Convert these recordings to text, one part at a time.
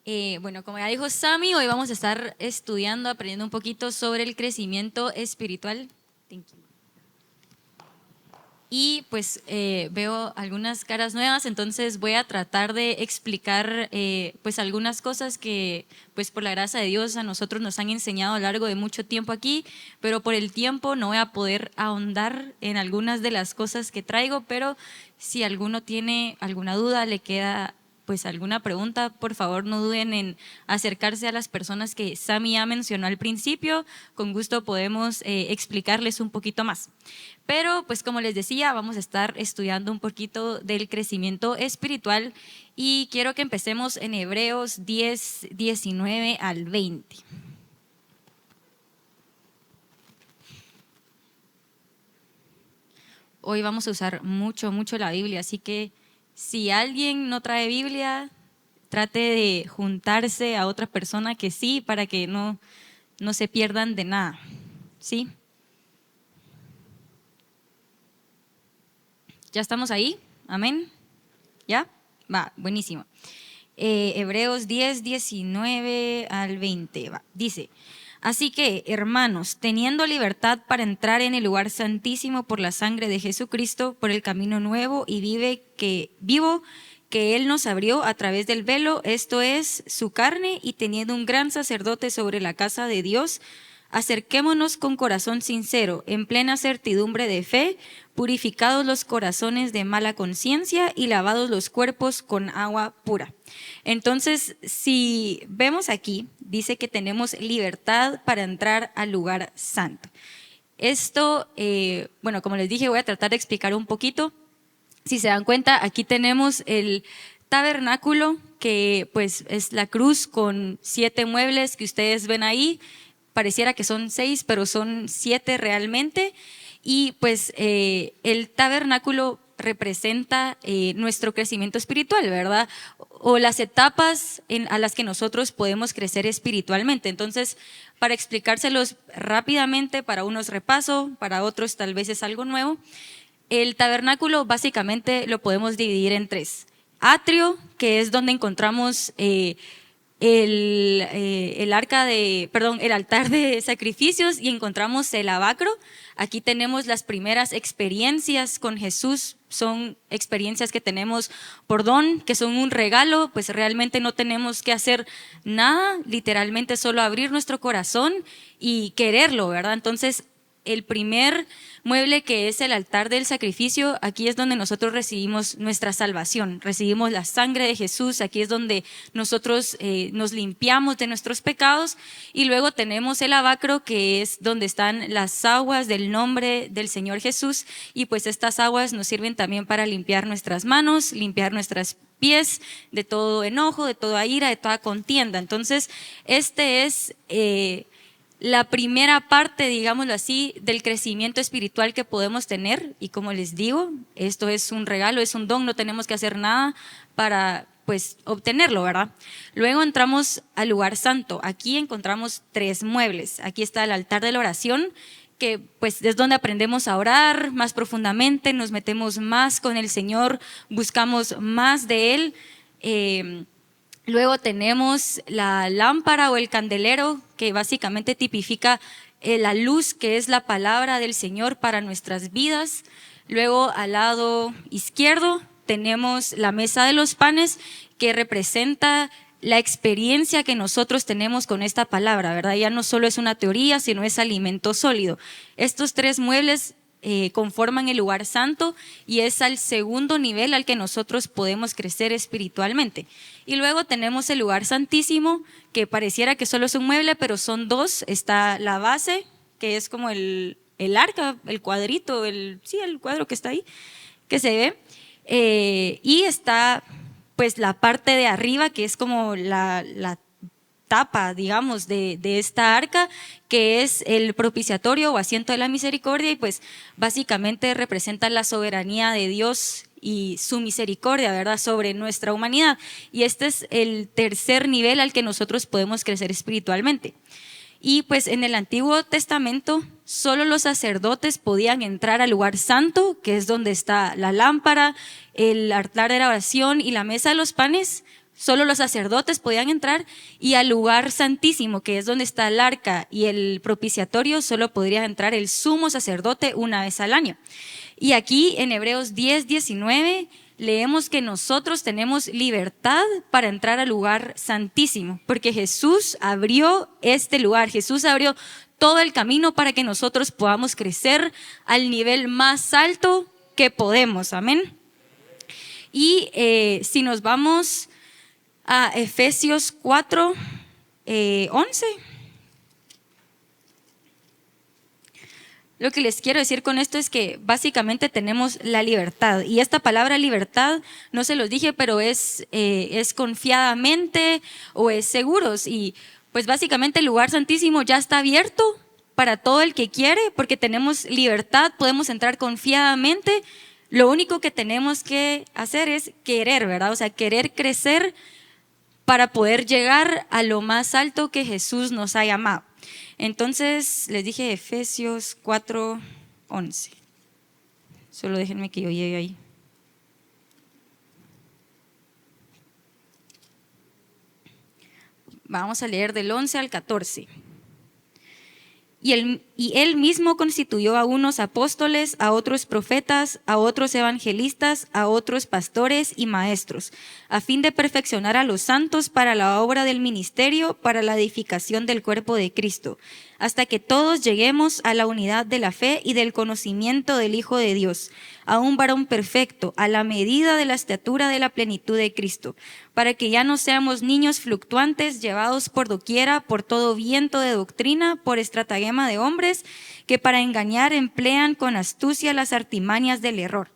Bueno, como ya dijo Sami, hoy vamos a estar estudiando, aprendiendo un poquito sobre el crecimiento espiritual. Thank you. Y pues veo algunas caras nuevas, entonces voy a tratar de explicar pues algunas cosas que pues por la gracia de Dios a nosotros nos han enseñado a lo largo de mucho tiempo aquí, pero por el tiempo no voy a poder ahondar en algunas de las cosas que traigo, pero si alguno tiene alguna duda, le queda pues alguna pregunta, por favor no duden en acercarse a las personas que Sami ya mencionó al principio, con gusto podemos explicarles un poquito más. Pero pues como les decía, vamos a estar estudiando un poquito del crecimiento espiritual y quiero que empecemos en Hebreos 10, 19 al 20. Hoy vamos a usar mucho la Biblia, así que si alguien no trae Biblia, trate de juntarse a otra persona que sí, para que no se pierdan de nada, ¿sí? ¿Ya estamos ahí? ¿Amén? ¿Ya? Va, buenísimo. Hebreos 10, 19 al 20. Va. Dice, así que, hermanos, teniendo libertad para entrar en el lugar santísimo por la sangre de Jesucristo, por el camino nuevo y vivo que Él nos abrió a través del velo, esto es, su carne, y teniendo un gran sacerdote sobre la casa de Dios, acerquémonos con corazón sincero, en plena certidumbre de fe, purificados los corazones de mala conciencia y lavados los cuerpos con agua pura. Entonces, si vemos aquí, dice que tenemos libertad para entrar al lugar santo. Esto, bueno, como les dije, voy a tratar de explicar un poquito. Si se dan cuenta, aquí tenemos el tabernáculo, que pues es la cruz con 7 muebles que ustedes ven ahí. Pareciera que son 6, pero son 7 realmente. Y pues el tabernáculo representa nuestro crecimiento espiritual, ¿verdad? O las etapas a las que nosotros podemos crecer espiritualmente. Entonces, para explicárselos rápidamente, para unos repaso, para otros tal vez es algo nuevo. El tabernáculo básicamente lo podemos dividir en 3. Atrio, que es donde encontramos el altar de sacrificios, y encontramos el lavacro. Aquí tenemos las primeras experiencias con Jesús, son experiencias que tenemos por don, que son un regalo, pues realmente no tenemos que hacer nada, literalmente solo abrir nuestro corazón y quererlo, ¿verdad? Entonces, el primer mueble, que es el altar del sacrificio, aquí es donde nosotros recibimos nuestra salvación, recibimos la sangre de Jesús, aquí es donde nosotros nos limpiamos de nuestros pecados. Y luego tenemos el lavacro, que es donde están las aguas del nombre del Señor Jesús, y pues estas aguas nos sirven también para limpiar nuestras manos, limpiar nuestros pies de todo enojo, de toda ira, de toda contienda. Entonces, este es la primera parte, digámoslo así, del crecimiento espiritual que podemos tener. Y como les digo, esto es un regalo, es un don, no tenemos que hacer nada para pues obtenerlo, ¿verdad? Luego entramos al lugar santo. Aquí encontramos 3 muebles. Aquí está el altar de la oración, que pues es donde aprendemos a orar más profundamente, nos metemos más con el Señor, buscamos más de Él. Luego tenemos la lámpara o el candelero, que básicamente tipifica la luz, que es la palabra del Señor para nuestras vidas. Luego, al lado izquierdo tenemos la mesa de los panes, que representa la experiencia que nosotros tenemos con esta palabra, ¿verdad? Ya no solo es una teoría, sino es alimento sólido. Estos 3 muebles conforman el lugar santo, y es al segundo nivel al que nosotros podemos crecer espiritualmente. Y luego tenemos el lugar santísimo, que pareciera que solo es un mueble, pero son 2. Está la base, que es como el arca, el cuadrito, el cuadro que está ahí, que se ve, y está pues la parte de arriba, que es como la tapa, digamos, de esta arca, que es el propiciatorio o asiento de la misericordia, y pues básicamente representa la soberanía de Dios y su misericordia, ¿verdad?, sobre nuestra humanidad. Y este es el tercer nivel al que nosotros podemos crecer espiritualmente. Y pues en el Antiguo Testamento solo los sacerdotes podían entrar al lugar santo, que es donde está la lámpara, el altar de la oración y la mesa de los panes. solo los sacerdotes podían entrar, y al lugar santísimo, que es donde está el arca y el propiciatorio, solo podría entrar el sumo sacerdote una vez al año. Y aquí en Hebreos 10:19 leemos que nosotros tenemos libertad para entrar al lugar santísimo, porque Jesús abrió este lugar, Jesús abrió todo el camino para que nosotros podamos crecer al nivel más alto que podemos, amén. Y si nos vamos a Efesios 4:11, lo que les quiero decir con esto es que básicamente tenemos la libertad, y esta palabra libertad, no se los dije, pero es confiadamente o es seguros, y pues básicamente el lugar santísimo ya está abierto para todo el que quiere, porque tenemos libertad, podemos entrar confiadamente. Lo único que tenemos que hacer es querer, ¿verdad? O sea, querer crecer para poder llegar a lo más alto que Jesús nos ha llamado. Entonces, les dije Efesios 4:11. Solo déjenme que yo llegue ahí. Vamos a leer del 11 al 14. Y él mismo constituyó a unos apóstoles, a otros profetas, a otros evangelistas, a otros pastores y maestros, a fin de perfeccionar a los santos para la obra del ministerio, para la edificación del cuerpo de Cristo, hasta que todos lleguemos a la unidad de la fe y del conocimiento del Hijo de Dios, a un varón perfecto, a la medida de la estatura de la plenitud de Cristo, para que ya no seamos niños fluctuantes, llevados por doquiera, por todo viento de doctrina, por estratagema de hombres, que para engañar emplean con astucia las artimañas del error.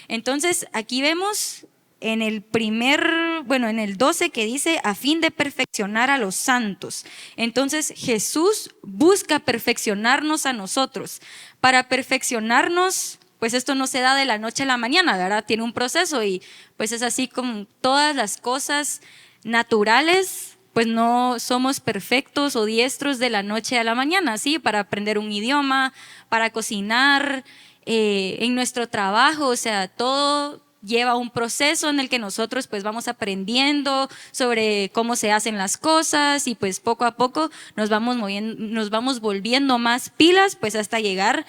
Entonces, aquí vemos en el en el 12 que dice, a fin de perfeccionar a los santos. Entonces, Jesús busca perfeccionarnos a nosotros. Para perfeccionarnos, pues esto no se da de la noche a la mañana, ¿verdad? Tiene un proceso, y pues es así como todas las cosas naturales, pues no somos perfectos o diestros de la noche a la mañana, ¿sí? Para aprender un idioma, para cocinar, en nuestro trabajo, o sea, todo lleva un proceso en el que nosotros pues vamos aprendiendo sobre cómo se hacen las cosas, y pues poco a poco nos vamos volviendo más pilas, pues hasta llegar,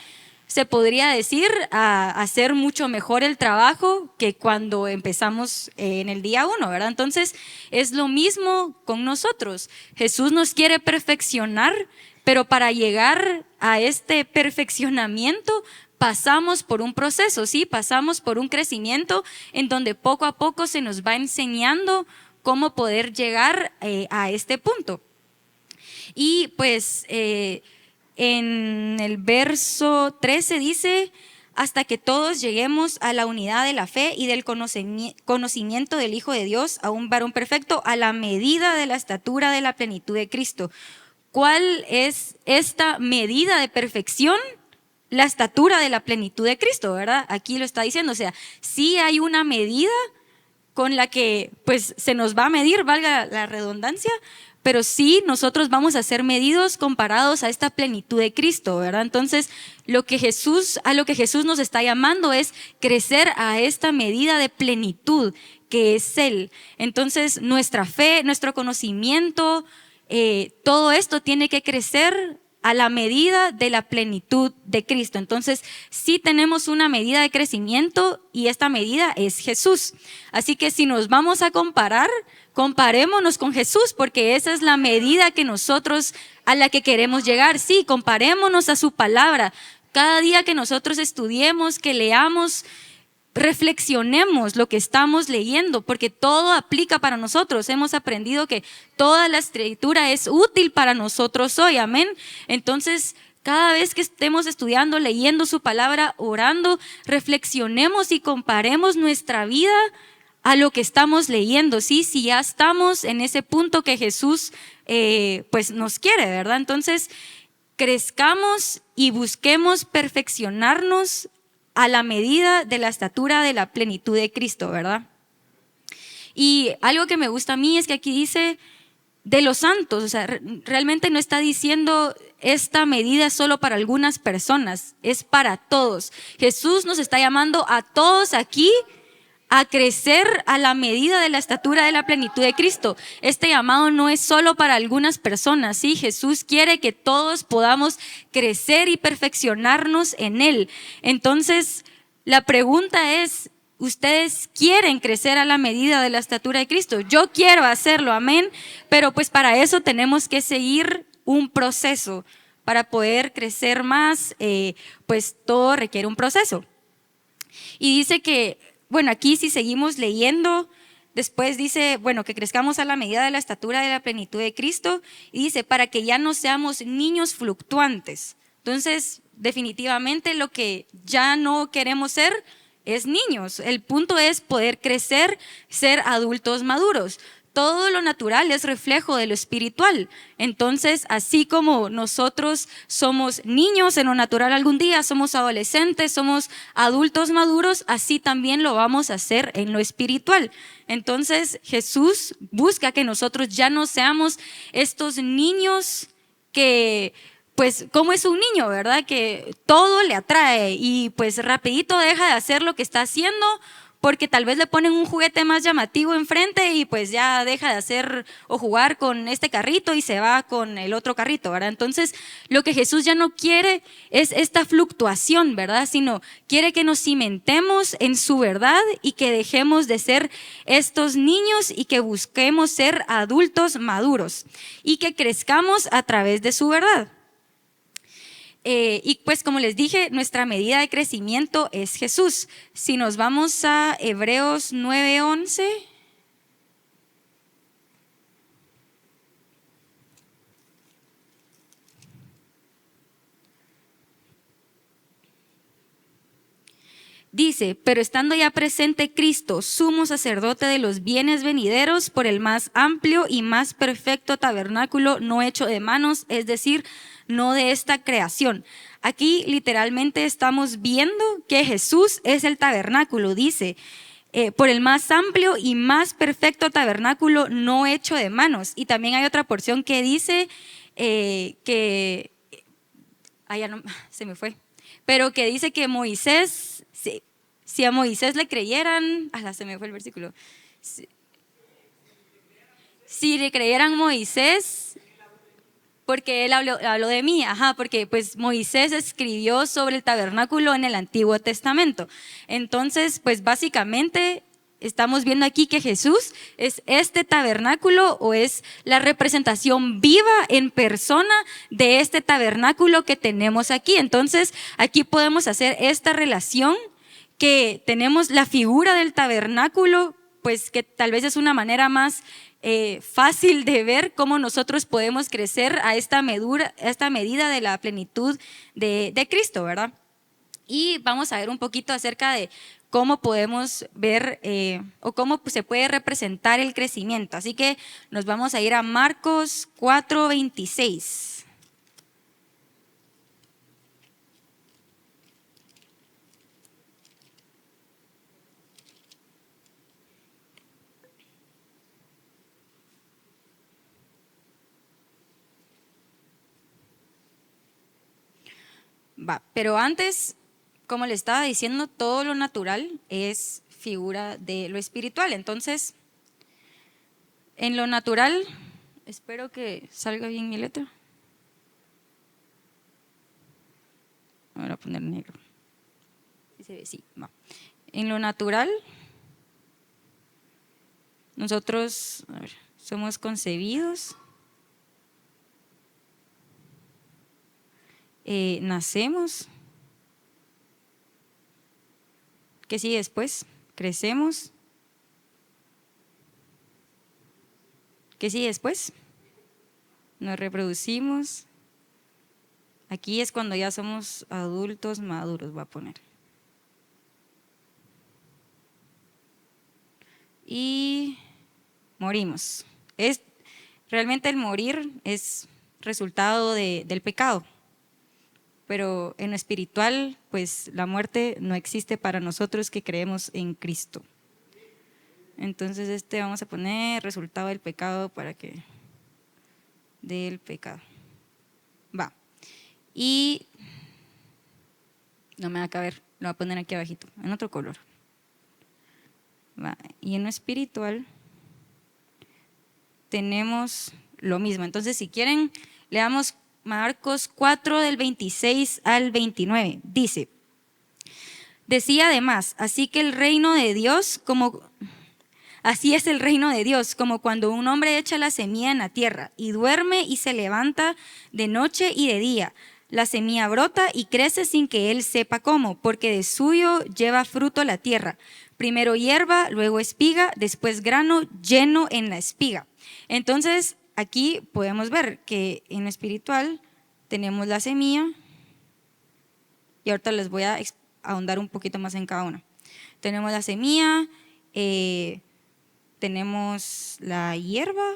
se podría decir, a hacer mucho mejor el trabajo que cuando empezamos en el día 1, ¿verdad? Entonces es lo mismo con nosotros. Jesús nos quiere perfeccionar, pero para llegar a este perfeccionamiento pasamos por un proceso, ¿sí? Pasamos por un crecimiento en donde poco a poco se nos va enseñando cómo poder llegar a este punto. Y pues en el verso 13 dice, hasta que todos lleguemos a la unidad de la fe y del conocimiento del Hijo de Dios, a un varón perfecto, a la medida de la estatura de la plenitud de Cristo. ¿Cuál es esta medida de perfección? La estatura de la plenitud de Cristo, ¿verdad? Aquí lo está diciendo, o sea, sí hay una medida con la que pues se nos va a medir, valga la redundancia, pero sí nosotros vamos a ser medidos comparados a esta plenitud de Cristo, ¿verdad? Entonces, a lo que Jesús nos está llamando es crecer a esta medida de plenitud que es Él. Entonces, nuestra fe, nuestro conocimiento, todo esto tiene que crecer a la medida de la plenitud de Cristo. Entonces, sí tenemos una medida de crecimiento, y esta medida es Jesús. Así que si nos vamos a comparar, comparémonos con Jesús, porque esa es la medida que nosotros a la que queremos llegar. Sí, comparémonos a su palabra. Cada día que nosotros estudiemos, que leamos, reflexionemos lo que estamos leyendo, porque todo aplica para nosotros. Hemos aprendido que toda la escritura es útil para nosotros hoy, amén. Entonces, cada vez que estemos estudiando, leyendo su palabra, orando, reflexionemos y comparemos nuestra vida a lo que estamos leyendo, ¿sí? Si ya estamos en ese punto que Jesús pues nos quiere, ¿verdad? Entonces, crezcamos y busquemos perfeccionarnos a la medida de la estatura de la plenitud de Cristo, ¿verdad? Y algo que me gusta a mí es que aquí dice de los santos, o sea, realmente no está diciendo esta medida es solo para algunas personas, es para todos. Jesús nos está llamando a todos aquí a crecer a la medida de la estatura de la plenitud de Cristo. Este llamado no es solo para algunas personas, ¿sí? Jesús quiere que todos podamos crecer y perfeccionarnos en Él. Entonces, la pregunta es, ¿ustedes quieren crecer a la medida de la estatura de Cristo? Yo quiero hacerlo, amén, pero pues para eso tenemos que seguir un proceso. Para poder crecer más, pues todo requiere un proceso. Y dice que, bueno, aquí si seguimos leyendo, después dice, bueno, que crezcamos a la medida de la estatura de la plenitud de Cristo, y dice, para que ya no seamos niños fluctuantes. Entonces, definitivamente lo que ya no queremos ser es niños. El punto es poder crecer, ser adultos maduros. Todo lo natural es reflejo de lo espiritual. Entonces, así como nosotros somos niños en lo natural algún día, somos adolescentes, somos adultos maduros, así también lo vamos a hacer en lo espiritual. Entonces, Jesús busca que nosotros ya no seamos estos niños que, pues, como es un niño, ¿verdad? Que todo le atrae y pues rapidito deja de hacer lo que está haciendo porque tal vez le ponen un juguete más llamativo enfrente y pues ya deja de hacer o jugar con este carrito y se va con el otro carrito, ¿verdad? Entonces, lo que Jesús ya no quiere es esta fluctuación, ¿verdad? Sino quiere que nos cimentemos en su verdad y que dejemos de ser estos niños y que busquemos ser adultos maduros y que crezcamos a través de su verdad. Y pues como les dije, nuestra medida de crecimiento es Jesús. Si nos vamos a Hebreos 9:11. Dice, pero estando ya presente Cristo, sumo sacerdote de los bienes venideros, por el más amplio y más perfecto tabernáculo no hecho de manos, es decir, no de esta creación. Aquí literalmente estamos viendo que Jesús es el tabernáculo, dice, por el más amplio y más perfecto tabernáculo no hecho de manos. Y también hay otra porción que dice que, ya no, se me fue, pero que dice que Moisés, si a Moisés le creyeran, se me fue el versículo, si le creyeran Moisés, porque él habló de mí, porque pues Moisés escribió sobre el tabernáculo en el Antiguo Testamento. Entonces, pues básicamente estamos viendo aquí que Jesús es este tabernáculo o es la representación viva en persona de este tabernáculo que tenemos aquí. Entonces, aquí podemos hacer esta relación que tenemos la figura del tabernáculo, pues que tal vez es una manera más fácil de ver cómo nosotros podemos crecer a esta medida de la plenitud de Cristo, ¿verdad? Y vamos a ver un poquito acerca de cómo podemos ver o cómo se puede representar el crecimiento. Así que nos vamos a ir a Marcos 4:26. Pero antes, como le estaba diciendo, todo lo natural es figura de lo espiritual. Entonces, en lo natural, espero que salga bien mi letra. Voy a poner negro. Sí, va. En lo natural, nosotros somos concebidos, nacemos, ¿qué sigue después? Crecemos, ¿qué sigue después? Nos reproducimos. Aquí es cuando ya somos adultos maduros, voy a poner. Y morimos. Realmente el morir es resultado del pecado. Pero en lo espiritual, pues la muerte no existe para nosotros que creemos en Cristo. Entonces vamos a poner resultado del pecado para que del pecado. Va. Y no me va a caber, lo voy a poner aquí abajito, en otro color. Va, y en lo espiritual tenemos lo mismo. Entonces, si quieren, leamos Marcos 4 del 26 al 29. Dice, decía además, así es el reino de Dios como cuando un hombre echa la semilla en la tierra y duerme y se levanta de noche y de día. La semilla brota y crece sin que él sepa cómo, porque de suyo lleva fruto la tierra. Primero hierba, luego espiga, después grano lleno en la espiga. Entonces, aquí podemos ver que en lo espiritual tenemos la semilla y ahorita les voy a ahondar un poquito más en cada una. Tenemos la semilla, tenemos la hierba,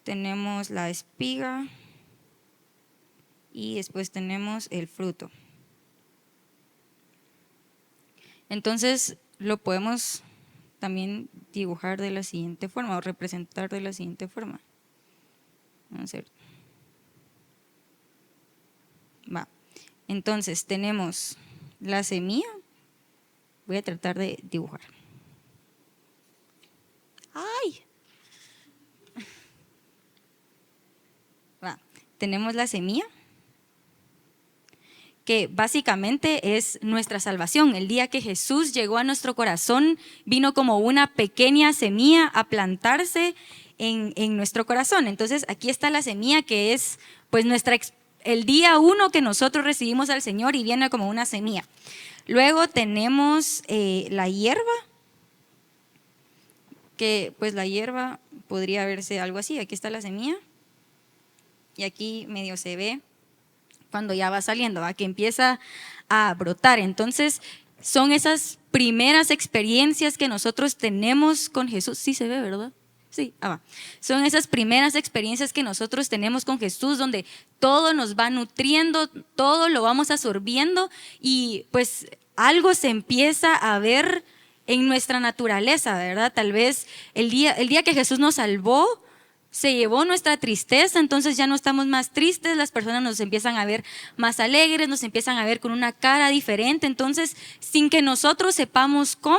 tenemos la espiga y después tenemos el fruto. Entonces lo podemos también dibujar de la siguiente forma o representar de la siguiente forma. Vamos a ver. Va. Entonces tenemos la semilla. Voy a tratar de dibujar. ¡Ay! Va. Tenemos la semilla, que básicamente es nuestra salvación. El día que Jesús llegó a nuestro corazón, vino como una pequeña semilla a plantarse en nuestro corazón. Entonces aquí está la semilla, que es pues el día 1 que nosotros recibimos al Señor y viene como una semilla. Luego tenemos la hierba, que pues la hierba podría verse algo así. Aquí está la semilla y aquí medio se ve cuando ya va saliendo, que empieza a brotar. Entonces son esas primeras experiencias que nosotros tenemos con Jesús. Sí se ve, ¿verdad? Sí, son esas primeras experiencias que nosotros tenemos con Jesús, donde todo nos va nutriendo, todo lo vamos absorbiendo y pues algo se empieza a ver en nuestra naturaleza, ¿verdad? Tal vez el día que Jesús nos salvó, se llevó nuestra tristeza, entonces ya no estamos más tristes, las personas nos empiezan a ver más alegres, nos empiezan a ver con una cara diferente. Entonces, sin que nosotros sepamos cómo,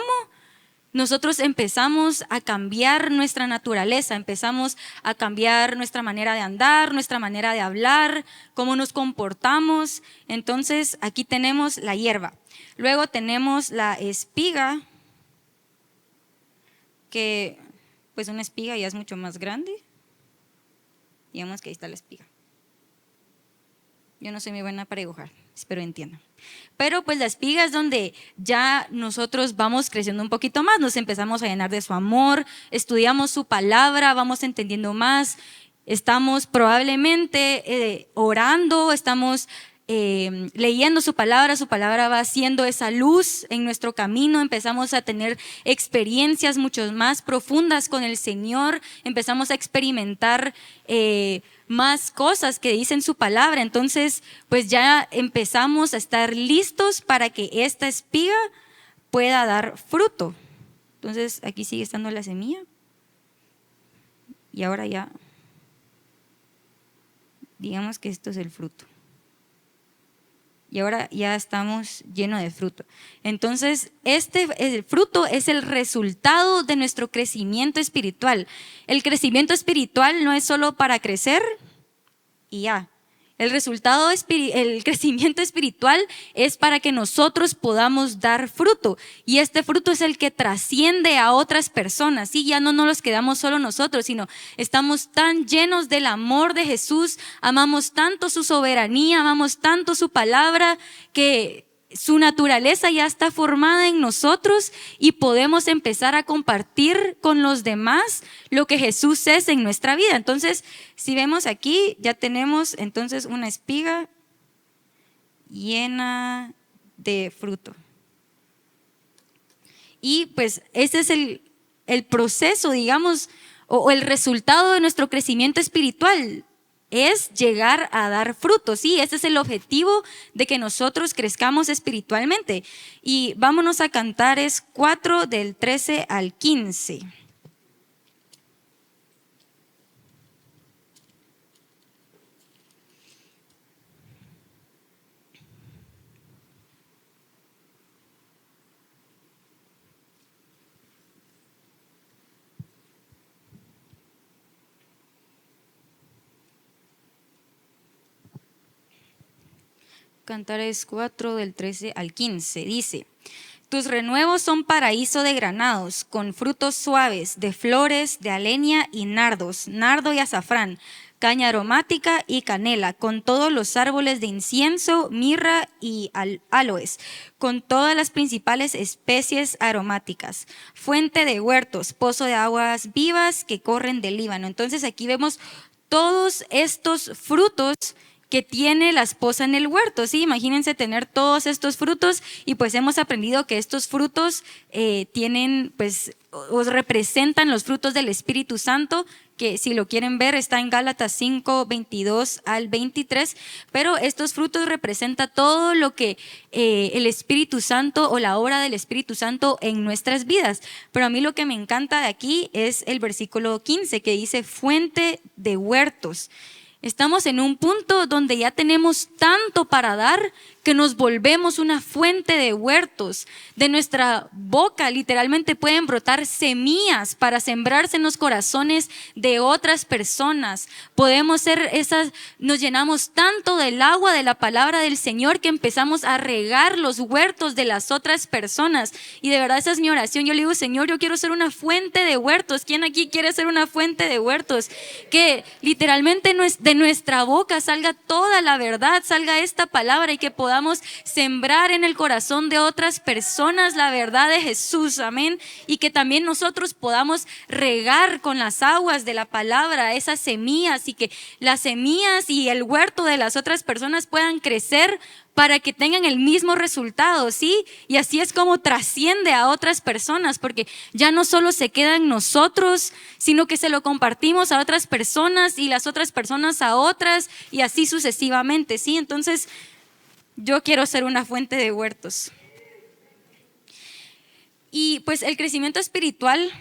nosotros empezamos a cambiar nuestra naturaleza, empezamos a cambiar nuestra manera de andar, nuestra manera de hablar, cómo nos comportamos. Entonces, aquí tenemos la hierba. Luego tenemos la espiga, que pues una espiga ya es mucho más grande. Digamos que ahí está la espiga. Yo no soy muy buena para dibujar, espero entiendan. Pero pues la espiga es donde ya nosotros vamos creciendo un poquito más, nos empezamos a llenar de su amor, estudiamos su palabra, vamos entendiendo más, estamos probablemente orando, estamos leyendo su palabra va haciendo esa luz en nuestro camino, empezamos a tener experiencias mucho más profundas con el Señor, empezamos a experimentar más cosas que dicen su palabra. Entonces pues ya empezamos a estar listos para que esta espiga pueda dar fruto. Entonces aquí sigue estando la semilla y ahora ya digamos que esto es el fruto. Y ahora ya estamos llenos de fruto. Entonces, el fruto es el resultado de nuestro crecimiento espiritual. El crecimiento espiritual no es solo para crecer y ya. El crecimiento espiritual es para que nosotros podamos dar fruto. Y este fruto es el que trasciende a otras personas. Y ya no nos los quedamos solo nosotros, sino estamos tan llenos del amor de Jesús, amamos tanto su soberanía, amamos tanto su palabra, que su naturaleza ya está formada en nosotros y podemos empezar a compartir con los demás lo que Jesús es en nuestra vida. Entonces, si vemos aquí, ya tenemos entonces una espiga llena de fruto. Y pues ese es el proceso, digamos, o el resultado de nuestro crecimiento espiritual. Es llegar a dar frutos, sí, ese es el objetivo de que nosotros crezcamos espiritualmente. Y vámonos a Cantares 4 del 13 al 15. Cantares 4 del 13 al 15, dice: tus renuevos son paraíso de granados, con frutos suaves, de flores, de alenia y nardos, nardo y azafrán, caña aromática y canela, con todos los árboles de incienso, mirra y aloes, con todas las principales especies aromáticas, fuente de huertos, pozo de aguas vivas que corren del Líbano. Entonces aquí vemos todos estos frutos que tiene la esposa en el huerto, ¿sí? Imagínense tener todos estos frutos, y pues hemos aprendido que estos frutos tienen, pues, os representan los frutos del Espíritu Santo, que si lo quieren ver está en Gálatas 5, 22 al 23, pero estos frutos representan todo lo que el Espíritu Santo o la obra del Espíritu Santo en nuestras vidas. Pero a mí lo que me encanta de aquí es el versículo 15, que dice fuente de huertos. Estamos en un punto donde ya tenemos tanto para dar que nos volvemos una fuente de huertos. De nuestra boca literalmente pueden brotar semillas para sembrarse en los corazones de otras personas. Podemos ser esas, nos llenamos tanto del agua de la palabra del Señor que empezamos a regar los huertos de las otras personas. Y de verdad esa es mi oración. Yo le digo: Señor, yo quiero ser una fuente de huertos. ¿Quién aquí quiere ser una fuente de huertos? Que literalmente de nuestra boca salga toda la verdad, salga esta palabra, y que podamos sembrar en el corazón de otras personas la verdad de Jesús, amén, y que también nosotros podamos regar con las aguas de la palabra esas semillas, y que las semillas y el huerto de las otras personas puedan crecer para que tengan el mismo resultado, ¿sí? Y así es como trasciende a otras personas, porque ya no solo se queda en nosotros, sino que se lo compartimos a otras personas y las otras personas a otras, y así sucesivamente, ¿sí? Entonces yo quiero ser una fuente de huertos. Y pues el crecimiento espiritual,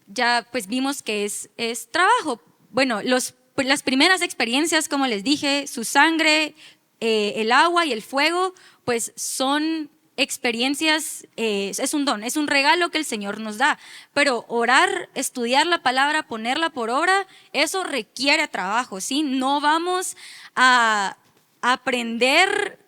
ya pues vimos que es trabajo. Bueno, las primeras experiencias, como les dije, su sangre, el agua y el fuego, pues son experiencias, es un don, es un regalo que el Señor nos da. Pero orar, estudiar la palabra, ponerla por obra, eso requiere trabajo, ¿sí? No vamos a aprender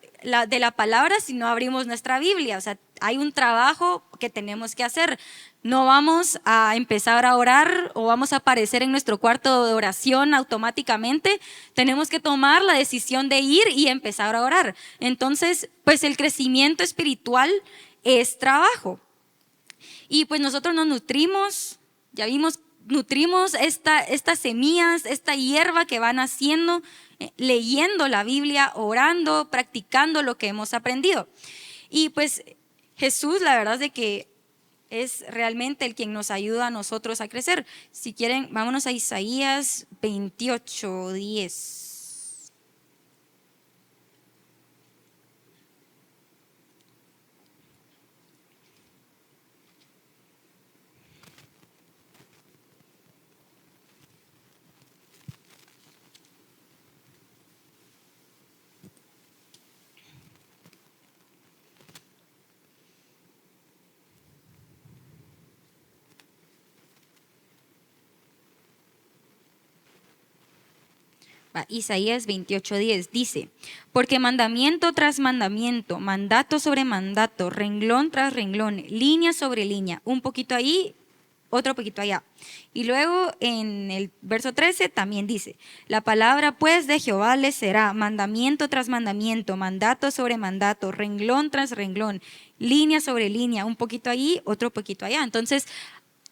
de la palabra si no abrimos nuestra Biblia. O sea, hay un trabajo que tenemos que hacer. No vamos a empezar a orar o vamos a aparecer en nuestro cuarto de oración automáticamente. Tenemos que tomar la decisión de ir y empezar a orar. Entonces, pues el crecimiento espiritual es trabajo. Y pues nosotros nos nutrimos, ya vimos, nutrimos estas semillas, esta hierba que van haciendo, leyendo la Biblia, orando, practicando lo que hemos aprendido. Y pues Jesús, la verdad es de que es realmente el quien nos ayuda a nosotros a crecer. Si quieren, vámonos a Isaías 28, 10. Isaías 28:10 dice: porque mandamiento tras mandamiento, mandato sobre mandato, renglón tras renglón, línea sobre línea, un poquito ahí, otro poquito allá. Y luego en el verso 13 también dice: la palabra pues de Jehová les será mandamiento tras mandamiento, mandato sobre mandato, renglón tras renglón, línea sobre línea, un poquito ahí, otro poquito allá. Entonces,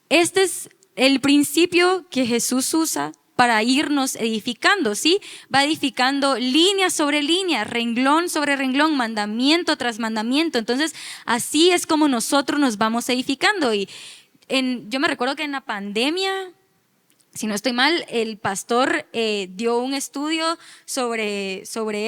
este es el principio que Jesús usa para irnos edificando, ¿sí? Va edificando línea sobre línea, renglón sobre renglón, mandamiento tras mandamiento. Entonces, así es como nosotros nos vamos edificando. Y yo me recuerdo que en la pandemia, si no estoy mal, el pastor dio un estudio sobre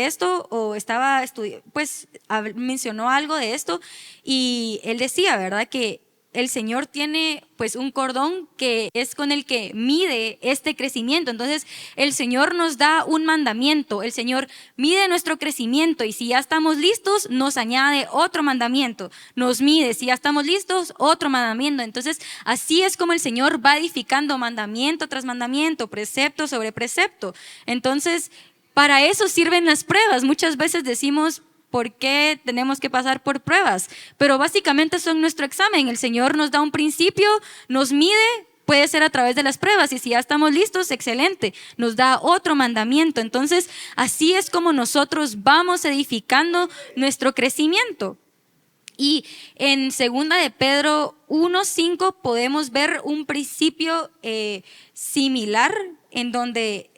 esto, o estaba pues mencionó algo de esto, y él decía, ¿verdad?, que el Señor tiene pues un cordón que es con el que mide este crecimiento. Entonces el Señor nos da un mandamiento, el Señor mide nuestro crecimiento, y si ya estamos listos nos añade otro mandamiento, nos mide, si ya estamos listos, otro mandamiento. Entonces así es como el Señor va edificando mandamiento tras mandamiento, precepto sobre precepto. Entonces Para eso sirven las pruebas. Muchas veces decimos, ¿por qué tenemos que pasar por pruebas? Pero básicamente son nuestro examen. El Señor nos da un principio, nos mide, puede ser a través de las pruebas, y si ya estamos listos, excelente, nos da otro mandamiento. Entonces, así es como nosotros vamos edificando nuestro crecimiento. Y en 2 de Pedro 1:5 podemos ver un principio similar, en donde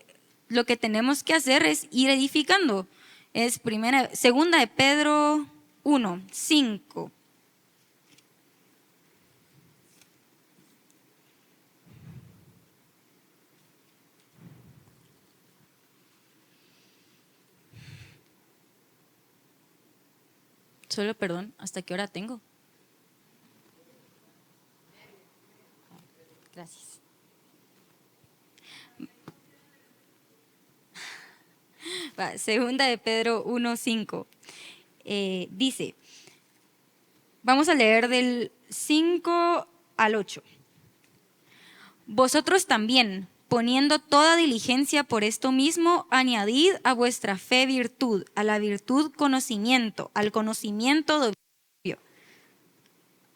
lo que tenemos que hacer es ir edificando. Es 2 de Pedro 1:5. Solo, perdón, ¿hasta qué hora tengo? Gracias. 2 de Pedro 1:5 dice, vamos a leer del 5 al 8. Vosotros también, poniendo toda diligencia por esto mismo, añadid a vuestra fe virtud, a la virtud conocimiento, al conocimiento dominio,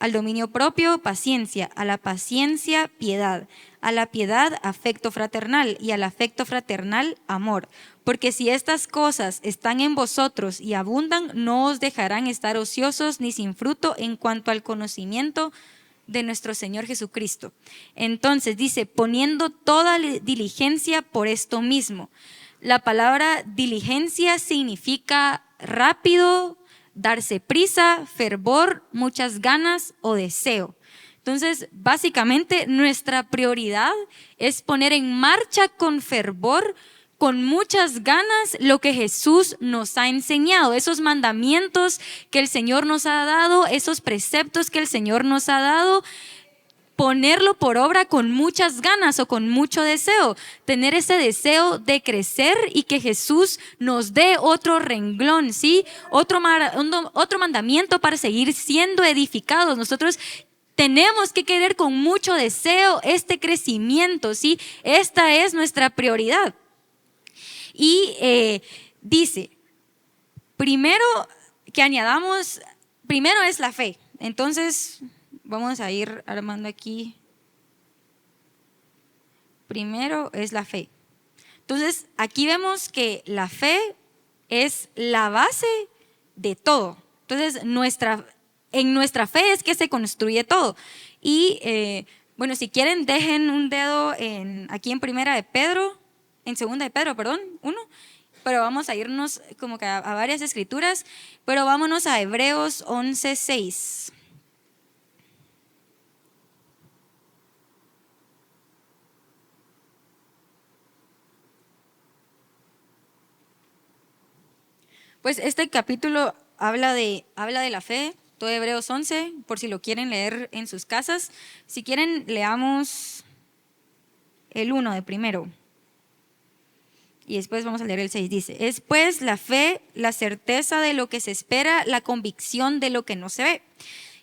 al dominio propio paciencia, a la paciencia piedad, a la piedad afecto fraternal y al afecto fraternal amor. Porque si estas cosas están en vosotros y abundan, no os dejarán estar ociosos ni sin fruto en cuanto al conocimiento de nuestro Señor Jesucristo. Entonces dice, poniendo toda diligencia por esto mismo. La palabra diligencia significa rápido, darse prisa, fervor, muchas ganas o deseo. Entonces, básicamente nuestra prioridad es poner en marcha con fervor, con muchas ganas, lo que Jesús nos ha enseñado, esos mandamientos que el Señor nos ha dado, esos preceptos que el Señor nos ha dado, ponerlo por obra con muchas ganas o con mucho deseo, tener ese deseo de crecer y que Jesús nos dé otro renglón, ¿sí? Otro mandamiento para seguir siendo edificados. Nosotros tenemos que querer con mucho deseo este crecimiento, ¿sí? Esta es nuestra prioridad. Y dice, primero que añadamos, primero es la fe. Entonces, vamos a ir armando aquí. Primero es la fe. Entonces, aquí vemos que la fe es la base de todo. Entonces, en nuestra fe es que se construye todo. Y bueno, si quieren, dejen un dedo aquí en 2 de Pedro, perdón, 1. Pero vamos a irnos como que a varias escrituras, pero vámonos a Hebreos 11:6. Pues este capítulo habla de la fe, todo Hebreos 11, por si lo quieren leer en sus casas. Si quieren, leamos el 1 de primero. Y después vamos a leer el 6. Dice, es pues la fe, la certeza de lo que se espera, la convicción de lo que no se ve.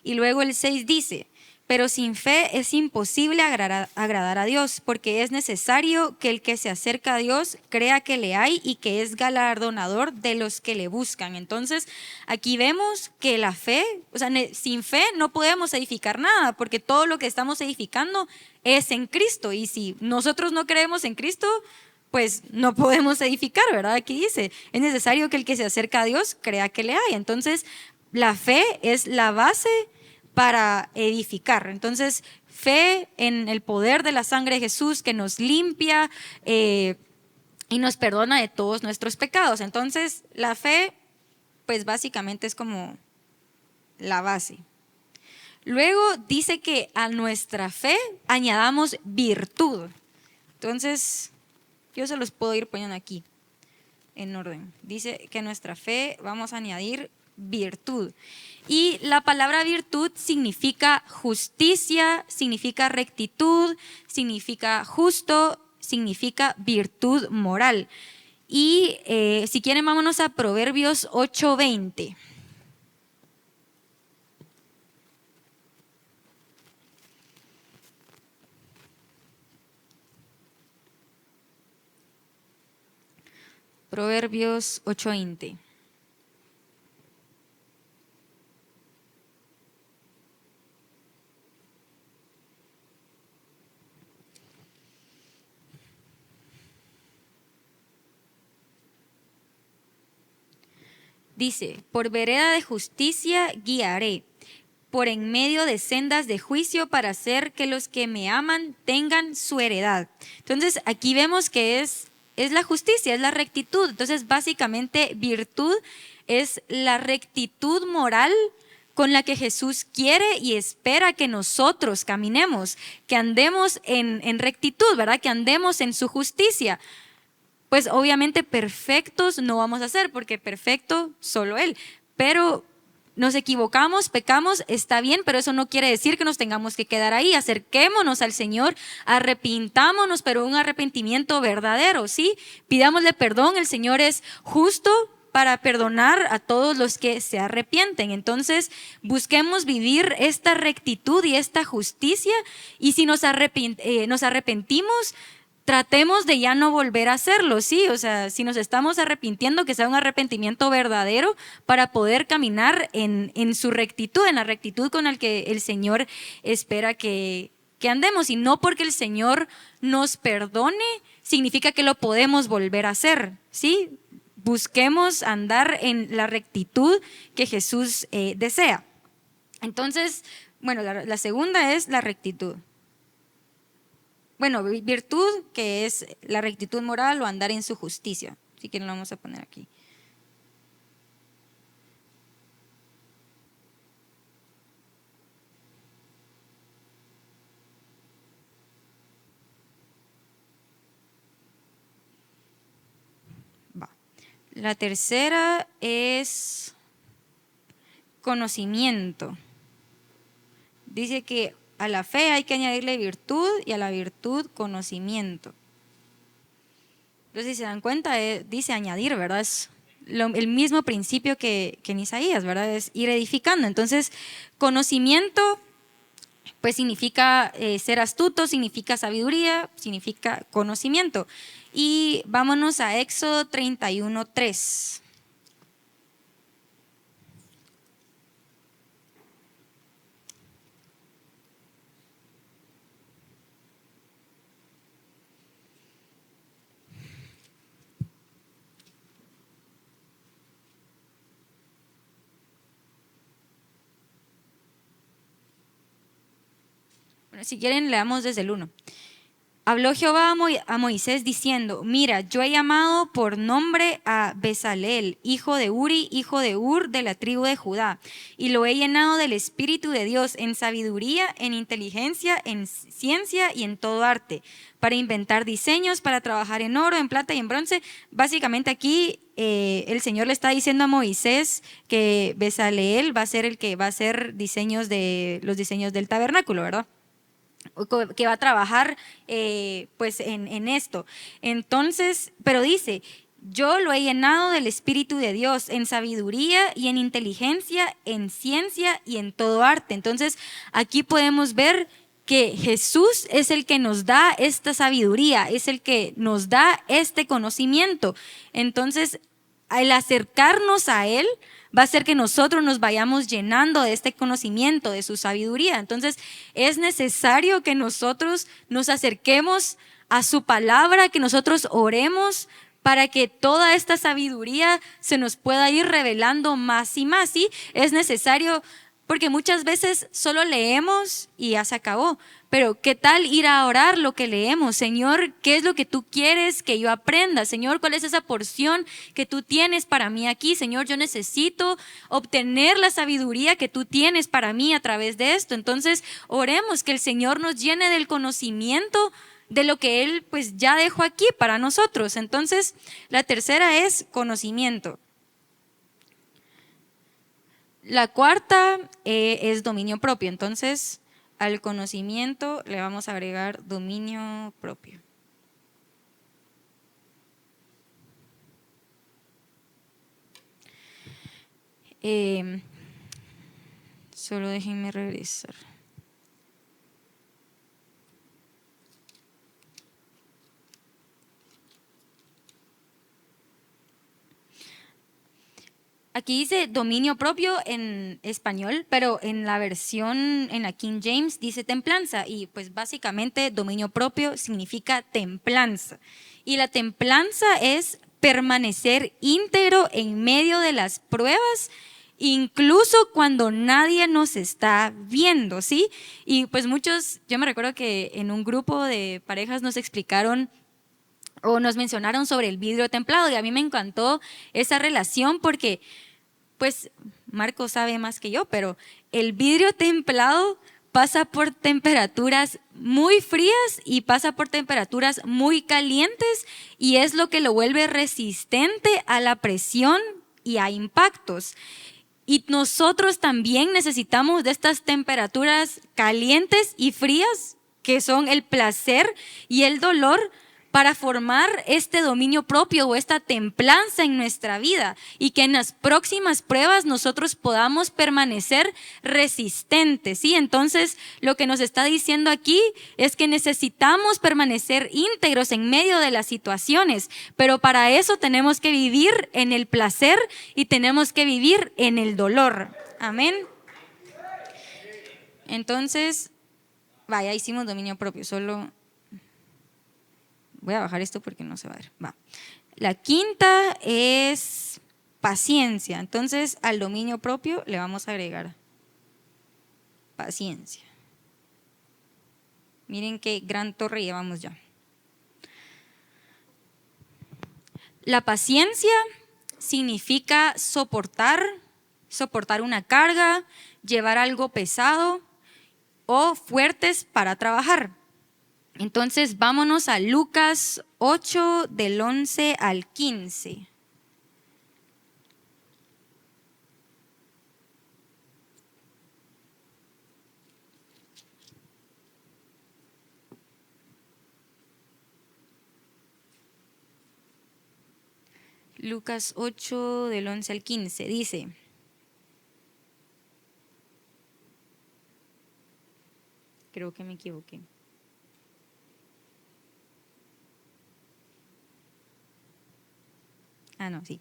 Y luego el 6 dice, pero sin fe es imposible agradar a Dios, porque es necesario que el que se acerca a Dios crea que le hay y que es galardonador de los que le buscan. Entonces, aquí vemos que la fe, o sea, sin fe no podemos edificar nada, porque todo lo que estamos edificando es en Cristo. Y si nosotros no creemos en Cristo, pues no podemos edificar, ¿verdad? Aquí dice, es necesario que el que se acerca a Dios crea que le hay. Entonces, la fe es la base para edificar. Entonces, fe en el poder de la sangre de Jesús que nos limpia y nos perdona de todos nuestros pecados. Entonces, la fe, pues básicamente es como la base. Luego dice que a nuestra fe añadamos virtud. Entonces, yo se los puedo ir poniendo aquí en orden. Dice que a nuestra fe vamos a añadir virtud. Y la palabra virtud significa justicia, significa rectitud, significa justo, significa virtud moral. Y si quieren, vámonos a Proverbios 8:20. Proverbios 8:20. Dice, por vereda de justicia guiaré, por en medio de sendas de juicio para hacer que los que me aman tengan su heredad. Entonces aquí vemos que es la justicia, es la rectitud. Entonces básicamente virtud es la rectitud moral con la que Jesús quiere y espera que nosotros caminemos, que andemos en rectitud, ¿verdad? Que andemos en su justicia. Pues obviamente perfectos no vamos a ser, porque perfecto solo Él, pero nos equivocamos, pecamos, está bien, pero eso no quiere decir que nos tengamos que quedar ahí. Acerquémonos al Señor, arrepintámonos, pero un arrepentimiento verdadero, ¿sí? Pidámosle perdón, el Señor es justo para perdonar a todos los que se arrepienten. Entonces, busquemos vivir esta rectitud y esta justicia, y si nos arrepentimos, tratemos de ya no volver a hacerlo, ¿sí? O sea, si nos estamos arrepintiendo, que sea un arrepentimiento verdadero para poder caminar en su rectitud, en la rectitud con la que el Señor espera que andemos. Y no porque el Señor nos perdone, significa que lo podemos volver a hacer, ¿sí? Busquemos andar en la rectitud que Jesús desea. Entonces, bueno, la segunda es la rectitud. Bueno, virtud, que es la rectitud moral o andar en su justicia. Si quieren lo vamos a poner aquí. Va. La tercera es conocimiento. Dice que a la fe hay que añadirle virtud y a la virtud conocimiento. Entonces, si se dan cuenta, dice añadir, ¿verdad? Es el mismo principio que en Isaías, ¿verdad? Es ir edificando. Entonces, conocimiento, pues significa ser astuto, significa sabiduría, significa conocimiento. Y vámonos a Éxodo 31:3. Bueno, si quieren, leamos desde el 1. Habló Jehová a Moisés diciendo, mira, yo he llamado por nombre a Bezaleel, hijo de Uri, hijo de Ur, de la tribu de Judá, y lo he llenado del Espíritu de Dios en sabiduría, en inteligencia, en ciencia y en todo arte, para inventar diseños, para trabajar en oro, en plata y en bronce. Básicamente aquí el Señor le está diciendo a Moisés que Bezaleel va a ser el que va a hacer los diseños del tabernáculo, ¿verdad? Que va a trabajar pues en esto. Entonces, pero dice, yo lo he llenado del Espíritu de Dios en sabiduría y en inteligencia, en ciencia y en todo arte. Entonces, aquí podemos ver que Jesús es el que nos da esta sabiduría, es el que nos da este conocimiento. Entonces, al acercarnos a Él, va a hacer que nosotros nos vayamos llenando de este conocimiento, de su sabiduría. Entonces, es necesario que nosotros nos acerquemos a su palabra, que nosotros oremos para que toda esta sabiduría se nos pueda ir revelando más y más. ¿Sí? Es necesario, porque muchas veces solo leemos y ya se acabó. Pero ¿qué tal ir a orar lo que leemos? Señor, ¿qué es lo que tú quieres que yo aprenda? Señor, ¿cuál es esa porción que tú tienes para mí aquí? Señor, yo necesito obtener la sabiduría que tú tienes para mí a través de esto. Entonces, oremos que el Señor nos llene del conocimiento de lo que Él pues ya dejó aquí para nosotros. Entonces, la tercera es conocimiento. La cuarta es dominio propio. Entonces, al conocimiento le vamos a agregar dominio propio. Solo déjenme regresar. Aquí dice dominio propio en español, pero en la versión, en la King James, dice templanza. Y pues básicamente dominio propio significa templanza. Y la templanza es permanecer íntegro en medio de las pruebas, incluso cuando nadie nos está viendo, ¿sí? Y pues yo me recuerdo que en un grupo de parejas nos explicaron o nos mencionaron sobre el vidrio templado, y a mí me encantó esa relación porque, pues, Marco sabe más que yo, pero el vidrio templado pasa por temperaturas muy frías y pasa por temperaturas muy calientes, y es lo que lo vuelve resistente a la presión y a impactos. Y nosotros también necesitamos de estas temperaturas calientes y frías, que son el placer y el dolor, para formar este dominio propio o esta templanza en nuestra vida, y que en las próximas pruebas nosotros podamos permanecer resistentes, ¿sí? Entonces, lo que nos está diciendo aquí es que necesitamos permanecer íntegros en medio de las situaciones, pero para eso tenemos que vivir en el placer y tenemos que vivir en el dolor. Amén. Entonces, vaya, hicimos dominio propio, solo voy a bajar esto porque no se va a ver. Va. La quinta es paciencia. Entonces, al dominio propio le vamos a agregar paciencia. Miren qué gran torre llevamos ya. La paciencia significa soportar una carga, llevar algo pesado o fuertes para trabajar. Entonces, vámonos a Lucas 8, del 11 al 15. Lucas 8, del 11 al 15, dice: creo que me equivoqué. No, sí.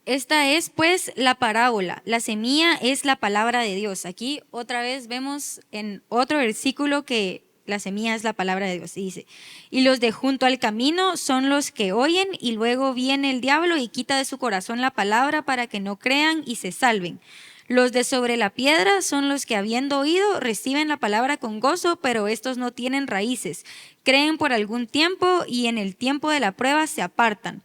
Esta es pues la parábola. La semilla es la palabra de Dios. Aquí otra vez vemos en otro versículo que la semilla es la palabra de Dios. Y dice: y los de junto al camino son los que oyen, y luego viene el diablo y quita de su corazón la palabra para que no crean y se salven. Los de sobre la piedra son los que, habiendo oído, reciben la palabra con gozo, pero estos no tienen raíces. Creen por algún tiempo y en el tiempo de la prueba se apartan.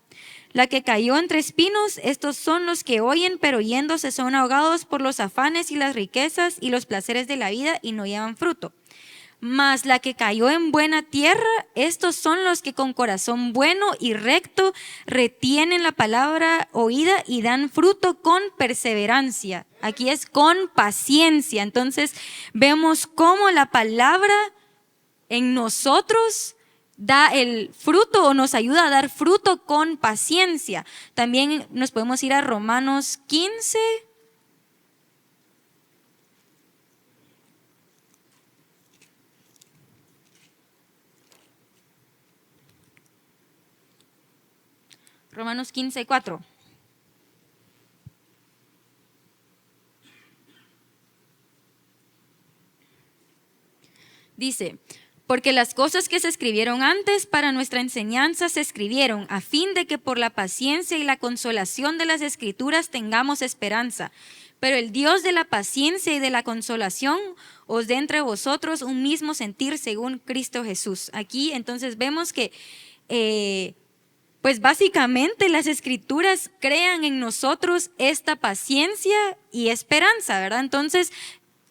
La que cayó entre espinos, estos son los que oyen, pero yéndose son ahogados por los afanes y las riquezas y los placeres de la vida, y no llevan fruto. Mas la que cayó en buena tierra, estos son los que con corazón bueno y recto retienen la palabra oída y dan fruto con perseverancia. Aquí es con paciencia. Entonces vemos cómo la palabra en nosotros da el fruto o nos ayuda a dar fruto con paciencia. También nos podemos ir a Romanos 15. Romanos 15, 4. Dice: porque las cosas que se escribieron antes para nuestra enseñanza se escribieron a fin de que por la paciencia y la consolación de las Escrituras tengamos esperanza. Pero el Dios de la paciencia y de la consolación os dé entre vosotros un mismo sentir según Cristo Jesús. Aquí entonces vemos que pues básicamente las Escrituras crean en nosotros esta paciencia y esperanza, ¿verdad? Entonces,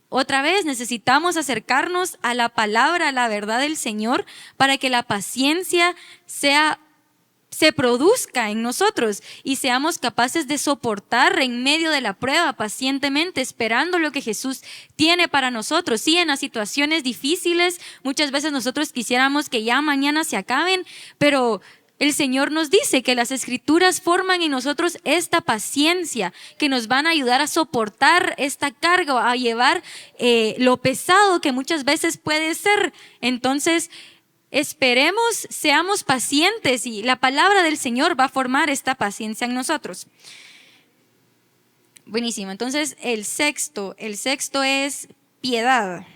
otra vez necesitamos acercarnos a la palabra, a la verdad del Señor, para que la paciencia se produzca en nosotros y seamos capaces de soportar en medio de la prueba pacientemente, esperando lo que Jesús tiene para nosotros. Sí, en las situaciones difíciles, muchas veces nosotros quisiéramos que ya mañana se acaben, pero el Señor nos dice que las Escrituras forman en nosotros esta paciencia, que nos van a ayudar a soportar esta carga, a llevar lo pesado que muchas veces puede ser. Entonces, esperemos, seamos pacientes y la palabra del Señor va a formar esta paciencia en nosotros. Buenísimo, entonces el sexto es piedad.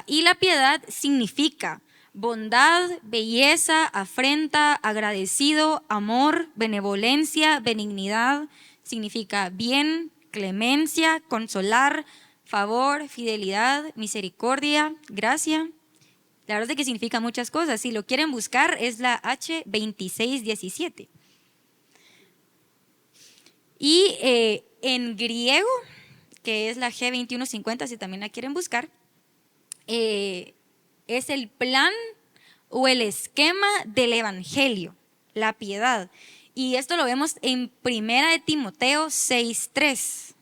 Y la piedad significa bondad, belleza, afrenta, agradecido, amor, benevolencia, benignidad. Significa bien, clemencia, consolar, favor, fidelidad, misericordia, gracia. La verdad es que significa muchas cosas. Si lo quieren buscar, es la H2617. Y en griego, que es la G2150, si también la quieren buscar, es el plan o el esquema del evangelio, la piedad. Y esto lo vemos en 1 Timoteo 6:3.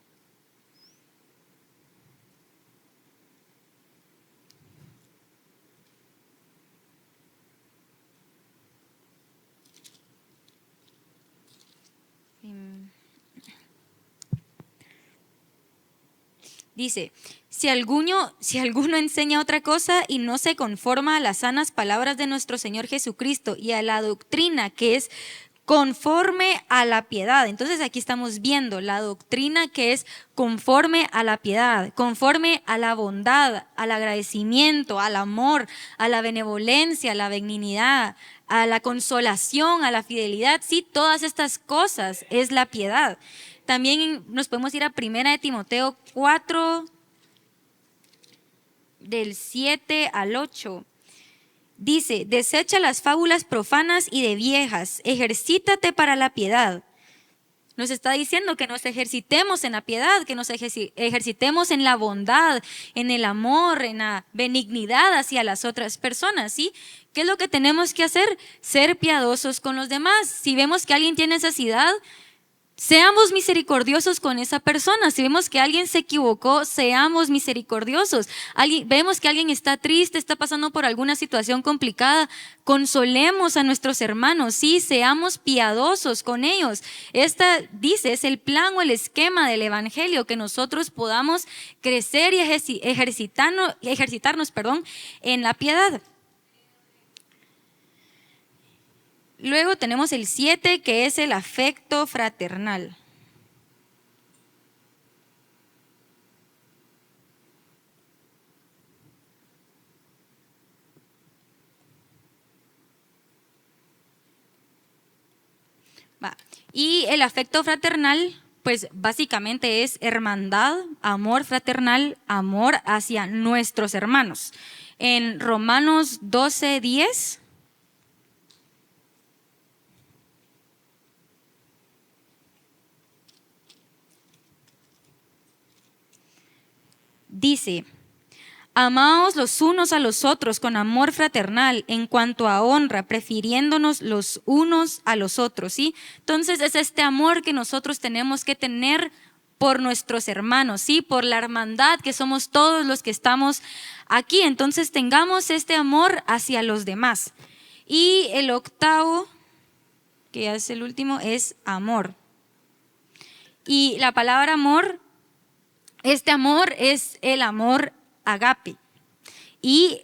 Dice, si alguno enseña otra cosa y no se conforma a las sanas palabras de nuestro Señor Jesucristo y a la doctrina que es conforme a la piedad. Entonces aquí estamos viendo la doctrina que es conforme a la piedad, conforme a la bondad, al agradecimiento, al amor, a la benevolencia, a la benignidad, a la consolación, a la fidelidad. Sí, todas estas cosas es la piedad. También nos podemos ir a 1 Timoteo 4, del 7 al 8. Dice, desecha las fábulas profanas y de viejas, ejercítate para la piedad. Nos está diciendo que nos ejercitemos en la piedad, que nos ejercitemos en la bondad, en el amor, en la benignidad hacia las otras personas, ¿sí? ¿Qué es lo que tenemos que hacer? Ser piadosos con los demás. Si vemos que alguien tiene necesidad, seamos misericordiosos con esa persona. Si vemos que alguien se equivocó, seamos misericordiosos. Vemos que alguien está triste, está pasando por alguna situación complicada, consolemos a nuestros hermanos, sí, seamos piadosos con ellos. Es el plan o el esquema del evangelio, que nosotros podamos crecer y ejercitarnos, en la piedad. Luego tenemos el 7, que es el afecto fraternal. Y el afecto fraternal, pues básicamente es hermandad, amor fraternal, amor hacia nuestros hermanos. En Romanos 12:10. Dice, amaos los unos a los otros con amor fraternal en cuanto a honra, prefiriéndonos los unos a los otros, ¿sí? Entonces es este amor que nosotros tenemos que tener por nuestros hermanos, ¿sí? Por la hermandad que somos todos los que estamos aquí. Entonces tengamos este amor hacia los demás. Y el octavo, que ya es el último, es amor. Y la palabra amor, este amor es el amor agape. Y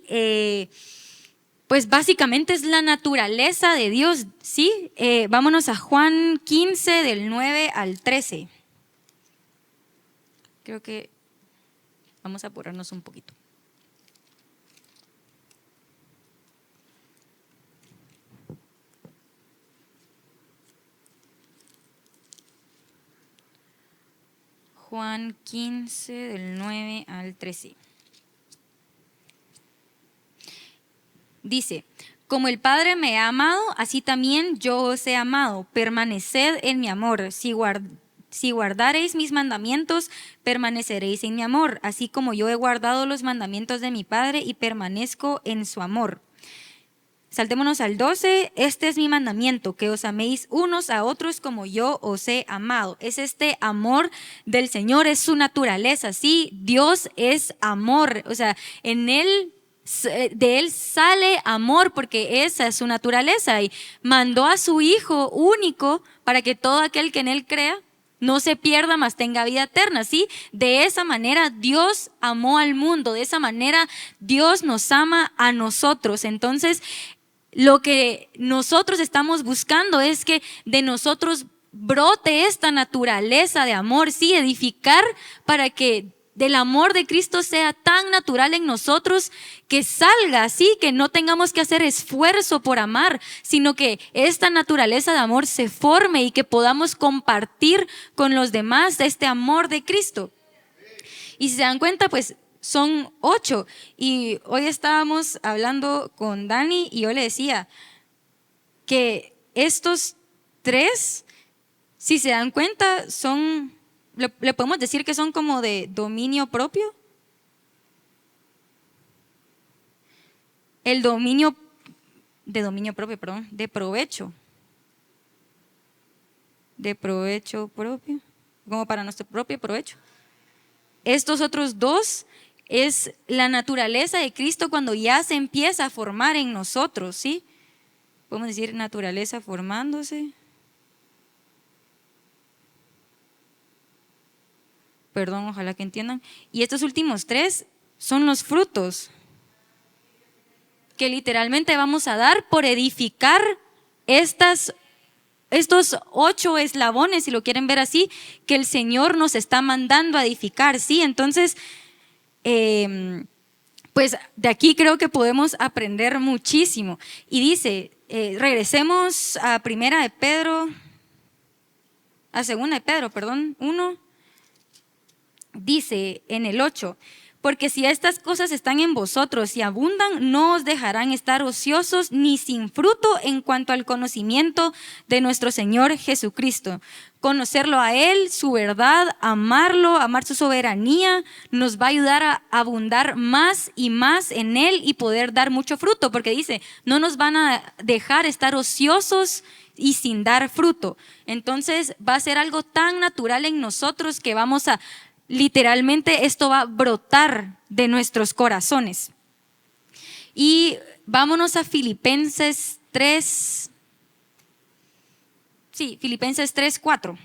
pues básicamente es la naturaleza de Dios, ¿sí? Vámonos a Juan 15, del 9 al 13. Creo que vamos a apurarnos un poquito. Juan 15, del 9 al 13. Dice, como el Padre me ha amado, así también yo os he amado. Permaneced en mi amor. Si guardareis mis mandamientos, permaneceréis en mi amor, así como yo he guardado los mandamientos de mi Padre y permanezco en su amor. Saltémonos al 12, este es mi mandamiento, que os améis unos a otros como yo os he amado. Es este amor del Señor, es su naturaleza, sí, Dios es amor, o sea, de Él sale amor porque esa es su naturaleza y mandó a su Hijo único para que todo aquel que en Él crea no se pierda, mas tenga vida eterna, ¿sí? De esa manera Dios amó al mundo, de esa manera Dios nos ama a nosotros. Entonces, lo que nosotros estamos buscando es que de nosotros brote esta naturaleza de amor, sí, edificar para que del amor de Cristo sea tan natural en nosotros que salga, sí, que no tengamos que hacer esfuerzo por amar, sino que esta naturaleza de amor se forme y que podamos compartir con los demás este amor de Cristo. Y si se dan cuenta, pues son 8. Y hoy estábamos hablando con Dani y yo le decía que estos 3, si se dan cuenta, le podemos decir que son como de dominio propio. El dominio propio, perdón, de provecho. De provecho propio, como para nuestro propio provecho. Estos otros 2 es la naturaleza de Cristo cuando ya se empieza a formar en nosotros, ¿sí? Podemos decir naturaleza formándose. Perdón, ojalá que entiendan. Y estos últimos 3 son los frutos que literalmente vamos a dar por edificar estos 8 eslabones, si lo quieren ver así, que el Señor nos está mandando a edificar, ¿sí? Entonces, pues de aquí creo que podemos aprender muchísimo. Y dice, regresemos a segunda de Pedro, 1, dice en el 8, porque si estas cosas están en vosotros y abundan, no os dejarán estar ociosos ni sin fruto en cuanto al conocimiento de nuestro Señor Jesucristo. Conocerlo a Él, su verdad, amarlo, amar su soberanía, nos va a ayudar a abundar más y más en Él y poder dar mucho fruto, porque dice, no nos van a dejar estar ociosos y sin dar fruto. Entonces va a ser algo tan natural en nosotros que vamos a, literalmente esto va a brotar de nuestros corazones. Y vámonos a Filipenses 3. Sí, Filipenses 3:4.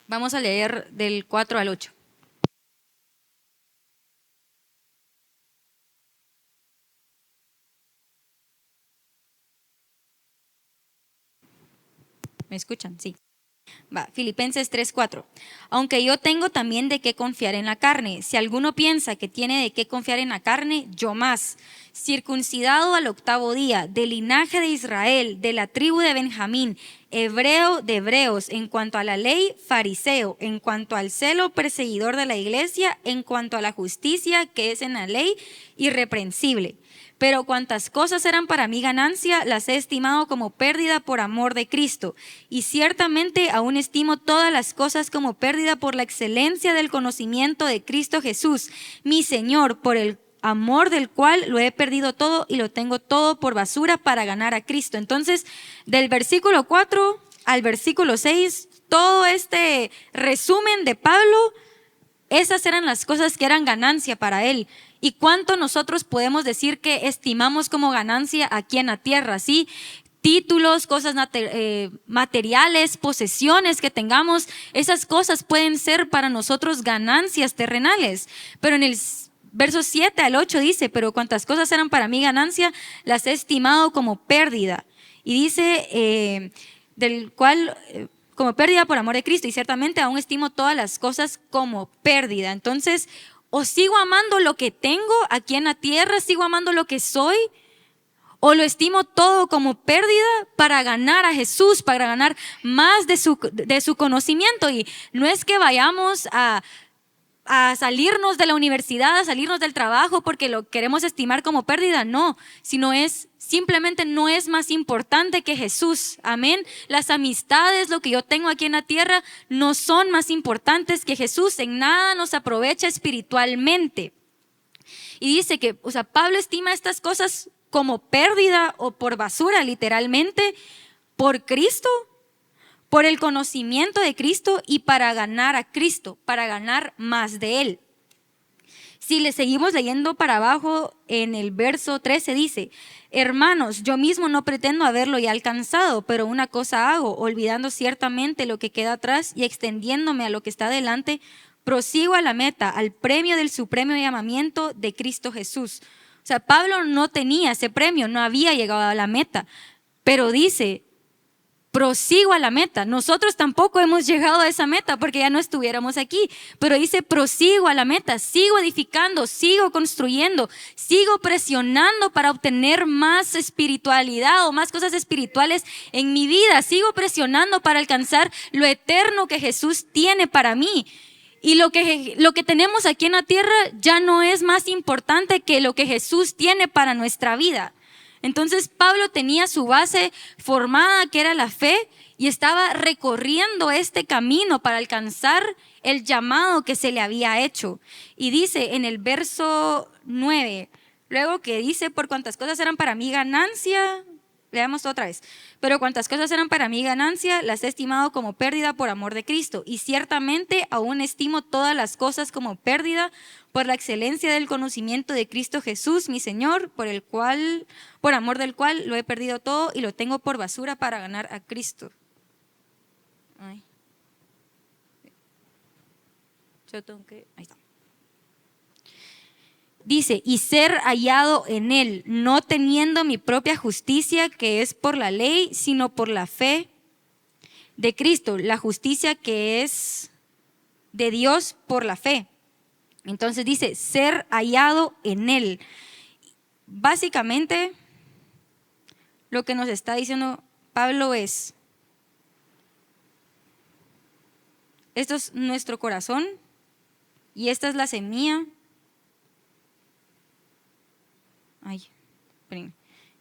Vamos a leer del 4 al 8. ¿Me escuchan? Sí. Va, Filipenses 3:4. Aunque yo tengo también de qué confiar en la carne. Si alguno piensa que tiene de qué confiar en la carne, yo más. Circuncidado al 8º día, del linaje de Israel, de la tribu de Benjamín, hebreo de hebreos, en cuanto a la ley, fariseo, en cuanto al celo, perseguidor de la iglesia, en cuanto a la justicia que es en la ley, irreprensible. Pero cuantas cosas eran para mí ganancia, las he estimado como pérdida por amor de Cristo. Y ciertamente aún estimo todas las cosas como pérdida por la excelencia del conocimiento de Cristo Jesús, mi Señor, por el amor del cual lo he perdido todo y lo tengo todo por basura para ganar a Cristo. Entonces, del versículo 4 al versículo 6, todo este resumen de Pablo, esas eran las cosas que eran ganancia para él. ¿Y cuánto nosotros podemos decir que estimamos como ganancia aquí en la tierra? ¿Sí? Títulos, cosas materiales, posesiones que tengamos, esas cosas pueden ser para nosotros ganancias terrenales. Pero en el versos 7 al 8 dice, pero cuantas cosas eran para mí ganancia, las he estimado como pérdida. Y dice, del cual... como pérdida por amor de Cristo, y ciertamente aún estimo todas las cosas como pérdida. Entonces, o sigo amando lo que tengo aquí en la tierra, sigo amando lo que soy, o lo estimo todo como pérdida para ganar a Jesús, para ganar más de su conocimiento. Y no es que vayamos a salirnos de la universidad, a salirnos del trabajo porque lo queremos estimar como pérdida, no, sino es simplemente no es más importante que Jesús, amén. Las amistades, lo que yo tengo aquí en la tierra, no son más importantes que Jesús, en nada nos aprovecha espiritualmente. Y dice que, Pablo estima estas cosas como pérdida o por basura, literalmente, por Cristo, por el conocimiento de Cristo y para ganar a Cristo, para ganar más de Él. Si le seguimos leyendo para abajo, en el verso 13 dice: hermanos, yo mismo no pretendo haberlo ya alcanzado, pero una cosa hago, olvidando ciertamente lo que queda atrás y extendiéndome a lo que está delante, prosigo a la meta, al premio del supremo llamamiento de Cristo Jesús. O sea, Pablo no tenía ese premio, no había llegado a la meta, pero dice: prosigo a la meta. Nosotros tampoco hemos llegado a esa meta porque ya no estuviéramos aquí, pero dice: prosigo a la meta, sigo edificando, sigo construyendo, sigo presionando para obtener más espiritualidad o más cosas espirituales en mi vida, sigo presionando para alcanzar lo eterno que Jesús tiene para mí. Y lo que tenemos aquí en la tierra ya no es más importante que lo que Jesús tiene para nuestra vida. Entonces Pablo tenía su base formada, que era la fe, y estaba recorriendo este camino para alcanzar el llamado que se le había hecho. Y dice en el verso 9, luego que dice: por cuantas cosas eran para mí ganancia, leamos otra vez, pero cuantas cosas eran para mí ganancia, las he estimado como pérdida por amor de Cristo. Y ciertamente aún estimo todas las cosas como pérdida por la excelencia del conocimiento de Cristo Jesús, mi Señor, por amor del cual lo he perdido todo y lo tengo por basura para ganar a Cristo. Ahí está. Dice: y ser hallado en Él, no teniendo mi propia justicia que es por la ley, sino por la fe de Cristo, la justicia que es de Dios por la fe. Entonces dice: ser hallado en Él. Básicamente, lo que nos está diciendo Pablo es: esto es nuestro corazón y esta es la semilla.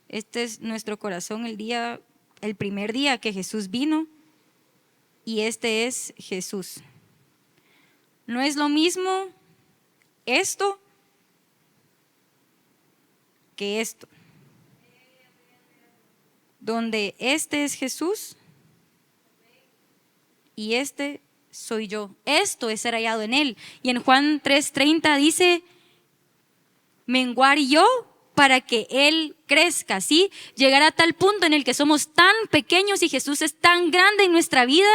Este es nuestro corazón el primer día que Jesús vino, y este es Jesús. No es lo mismo esto que esto. Donde este es Jesús y este soy yo. Esto es ser hallado en Él. Y en Juan 3:30 dice: menguar yo para que Él crezca, ¿sí? Llegar a tal punto en el que somos tan pequeños y Jesús es tan grande en nuestra vida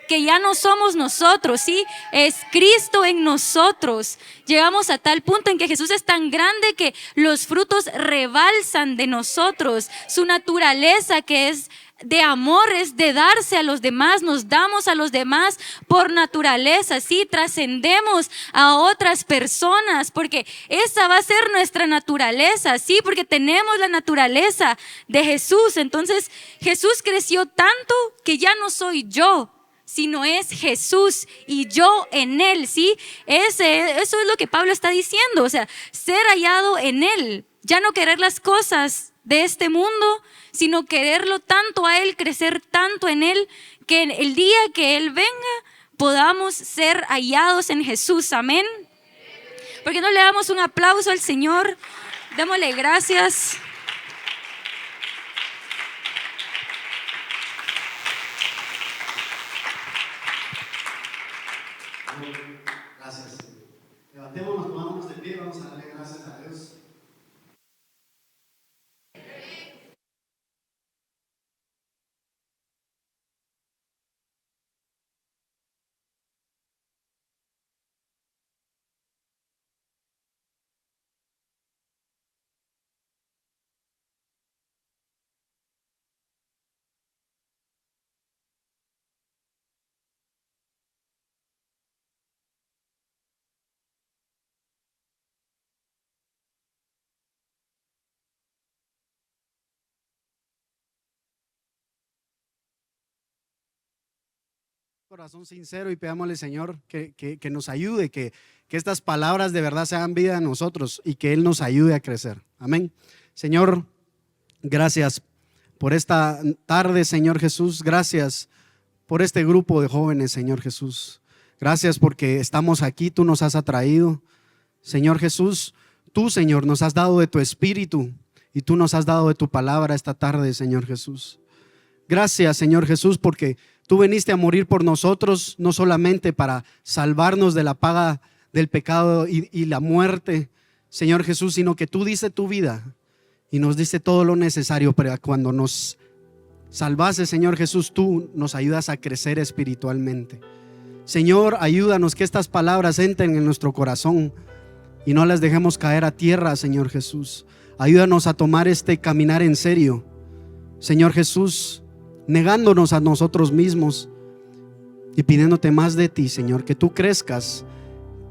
que ya no somos nosotros, ¿sí? Es Cristo en nosotros. Llegamos a tal punto en que Jesús es tan grande que los frutos rebalsan de nosotros. Su naturaleza, que es de amor, es de darse a los demás. Nos damos a los demás por naturaleza, ¿sí? Trascendemos a otras personas porque esa va a ser nuestra naturaleza, ¿sí? Porque tenemos la naturaleza de Jesús. Entonces Jesús creció tanto que ya no soy yo, sino es Jesús y yo en Él, ¿sí? Eso es lo que Pablo está diciendo, o sea, ser hallado en Él, ya no querer las cosas de este mundo, sino quererlo tanto a Él, crecer tanto en Él, que el día que Él venga podamos ser hallados en Jesús, amén. ¿Por qué no le damos un aplauso al Señor? Démosle gracias. Gracias. Levantémonos, pongámonos de pie, vamos a darle gracias a Dios. Corazón sincero y pedámosle, Señor, que nos ayude, que estas palabras de verdad sean vida en nosotros y que Él nos ayude a crecer. Amén. Señor, gracias por esta tarde, Señor Jesús. Gracias por este grupo de jóvenes, Señor Jesús. Gracias porque estamos aquí, tú nos has atraído. Señor Jesús, tú, Señor, nos has dado de tu espíritu y tú nos has dado de tu palabra esta tarde, Señor Jesús. Gracias, Señor Jesús, porque Tú viniste a morir por nosotros, no solamente para salvarnos de la paga del pecado y la muerte, Señor Jesús, sino que tú diste tu vida y nos diste todo lo necesario para cuando nos salvaste, Señor Jesús, tú nos ayudas a crecer espiritualmente. Señor, ayúdanos que estas palabras entren en nuestro corazón y no las dejemos caer a tierra, Señor Jesús. Ayúdanos a tomar este caminar en serio, Señor Jesús, negándonos a nosotros mismos y pidiéndote más de ti, Señor, que tú crezcas,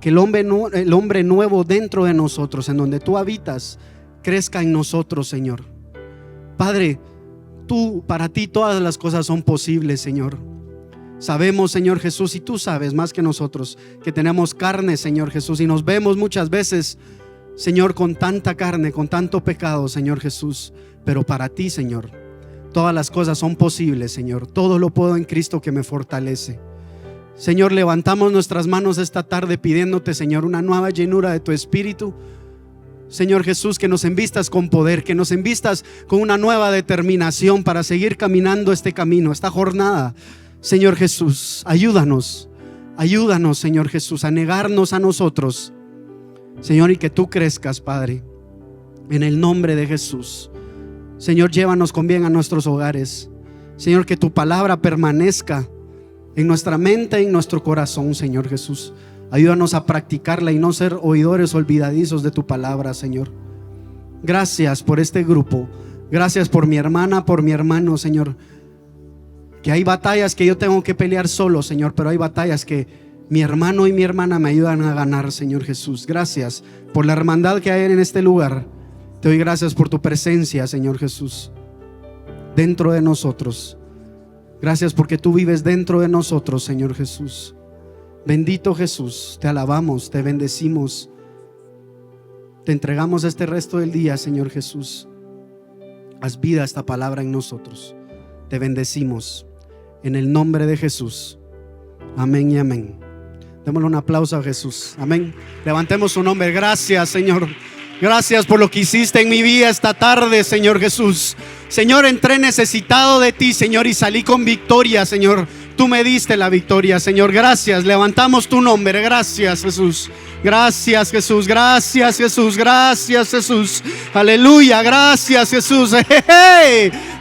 que el hombre nuevo dentro de nosotros, en donde tú habitas, crezca en nosotros, Señor. Padre, para ti todas las cosas son posibles, Señor. Sabemos, Señor Jesús, y tú sabes más que nosotros, que tenemos carne, Señor Jesús, y nos vemos muchas veces, Señor, con tanta carne, con tanto pecado, Señor Jesús. Pero para ti, Señor, todas las cosas son posibles, Señor. Todo lo puedo en Cristo que me fortalece. Señor, levantamos nuestras manos esta tarde pidiéndote, Señor, una nueva llenura de tu Espíritu. Señor Jesús, que nos envistas con poder, que nos envistas con una nueva determinación para seguir caminando este camino, esta jornada. Señor Jesús, ayúdanos, Señor Jesús, a negarnos a nosotros, Señor, y que tú crezcas, Padre, en el nombre de Jesús. Señor, llévanos con bien a nuestros hogares. Señor, que tu palabra permanezca en nuestra mente y en nuestro corazón, Señor Jesús. Ayúdanos a practicarla y no ser oidores olvidadizos de tu palabra, Señor. Gracias por este grupo. Gracias por mi hermana, por mi hermano, Señor. Que hay batallas que yo tengo que pelear solo, Señor, pero hay batallas que mi hermano y mi hermana me ayudan a ganar, Señor Jesús. Gracias por la hermandad que hay en este lugar. Te doy gracias por tu presencia, Señor Jesús, dentro de nosotros. Gracias porque tú vives dentro de nosotros, Señor Jesús. Bendito Jesús, te alabamos, te bendecimos. Te entregamos este resto del día, Señor Jesús. Haz vida esta palabra en nosotros. Te bendecimos en el nombre de Jesús. Amén y amén. Démosle un aplauso a Jesús. Amén. Levantemos su nombre. Gracias, Señor. Gracias por lo que hiciste en mi vida esta tarde, Señor Jesús. Señor, entré necesitado de ti, Señor, y salí con victoria, Señor. Tú me diste la victoria, Señor. Gracias. Levantamos tu nombre. Gracias, Jesús. Gracias, Jesús. Gracias, Jesús. Gracias, Jesús. Aleluya. Gracias, Jesús.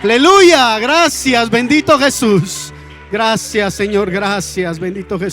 Aleluya. Gracias. Bendito Jesús. Gracias, Señor. Gracias. Bendito Jesús.